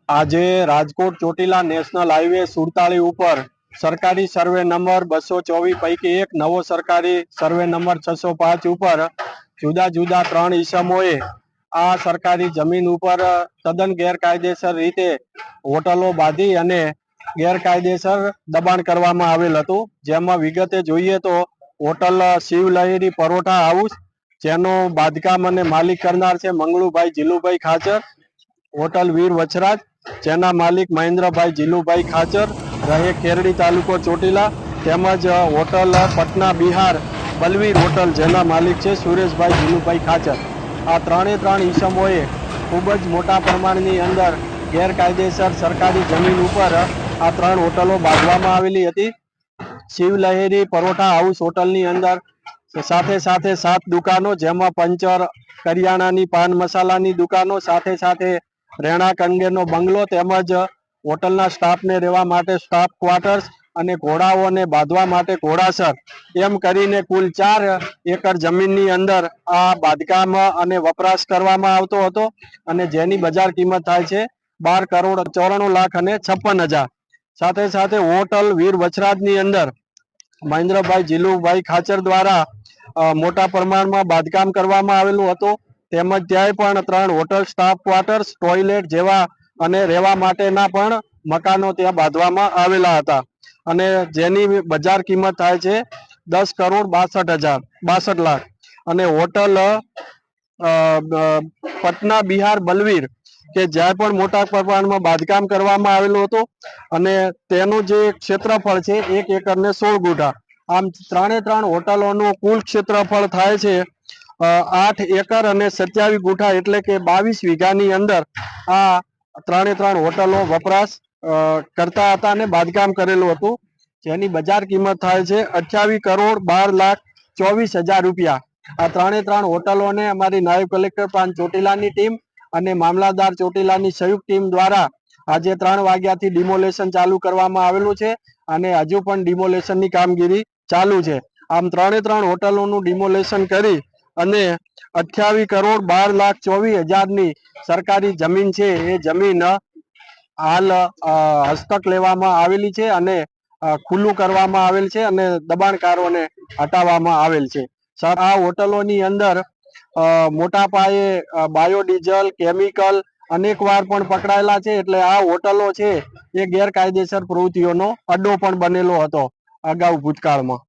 આજે Rajkot Chotila national highway 47 ઉપર સરકારી સર્વે નંબર 224 પૈકી એક નવો સરકારી સર્વે નંબર 605 ઉપર જુદા જુદા 3 ઈસમોએ આ સરકારી જમીન ઉપર તદ્દન ગેરકાયદેસર રીતે હોટલો બાંધી અને ગેરકાયદેસર દબાણ કરવામાં આવેલ હતું। જેમાં વિગતે જોઈએ તો હોટલ શિવ લહેરી પરોઠા હાઉસ, જેનો બાંધકામ અને માલિક કરનાર છે મંગળુભાઈ જીલુભાઈ ખાચર। હોટલ વીર વછરાજ, જેના માલિક મહેન્દ્રભાઈ જીલુભાઈ ખાચર, રહે કેરડી તાલુકો ચોટીલા। તેમજ હોટલ પટના બિહાર બલવીર હોટલ, જેના માલિક છે સુરેશભાઈ જીલુભાઈ ખાચર। આ ત્રણે ત્રણ ઈસમોએ ખૂબ જ મોટા પ્રમાણની અંદર ગેરકાયદેસર સરકારી જમીન ઉપર આ 3 હોટલો બાંધવામાં આવેલી હતી। શિવ લહેરી પરોઠા હાઉસ હોટલની અંદર સાથે સાથે 7 દુકાનો, જેમાં પંચર, કરિયાણાની, પાન મસાલાની દુકાનો, સાથે સાથે રહેણાંક અંગેનો બંગલો, તેમજ હોટલના સ્ટાફને રહેવા માટે સ્ટાફ ક્વાર્ટર્સ અને ઘોડાઓને બાંધવા માટે ઘોડાસર, એમ કરીને કુલ 4 એકર જમીનની અંદર આ બાંધકામ અને વપરાશ કરવામાં આવતો હતો અને જેની બજાર કિંમત થાય છે 12,94,56,000। સાથે સાથે હોટલ વીર વછરાજની અંદર મહેન્દ્રભાઈ જીલુભાઈ ખાચર દ્વારા મોટા પ્રમાણમાં બાંધકામ કરવામાં આવેલું હતું। તેમજ ત્યાંય પણ 3 હોટલ સ્ટાફ ક્વાર્ટર્સ, ટોયલેટ જેવા અને રહેવા માટેના પણ મકાનો ત્યાં બાંધવામાં આવેલા હતા અને જેની બજાર કિંમત થાય છે 10,62,00,000। અને હોટલ પટના બિહાર બલવીર, કે જ્યાં પણ મોટા પ્રમાણમાં બાંધકામ કરવામાં આવેલું હતું અને તેનું જે ક્ષેત્રફળ છે 1 એકર ને 16 ગુંઠા। આમ 3 હોટલોનું કુલ ક્ષેત્રફળ થાય છે 8 એકર અને 27 ગુંઠા, એટલે કે 22 વીઘાની અંદર આ 3 હોટલો વપરાશ કરતા હતા અને બાંધકામ કરેલું હતું, જેની બજાર કિંમત થાય છે 28,12,24,000 રૂપિયા। આ 3 હોટલોને અમારી નાયબ કલેક્ટર પ્રાંત ચોટીલાની ટીમ અને મામલતદાર ચોટીલાની સંયુક્ત ટીમ દ્વારા આજે 3 વાગ્યાથી ડિમોલેશન ચાલુ કરવામાં આવેલું છે અને હજુ પણ ડિમોલેશનની કામગીરી ચાલુ છે। આમ 3 હોટલોનું ડિમોલેશન કરી અને 28,12,24,000ની સરકારી જમીન છે એ જમીન હાલ હસ્તક લેવામાં આવેલી છે અને ખુલ્લું કરવામાં આવેલ છે અને દબાણકારોને હટાવવામાં આવેલ છે। આ હોટલોની અંદર મોટા પાયે બાયોડીઝલ, કેમિકલ અનેકવાર પણ પકડાયેલા છે, એટલે આ હોટલો છે એ ગેરકાયદેસર પ્રવૃત્તિઓનો અડ્ડો પણ બનેલો હતો અગાઉ ભૂતકાળમાં।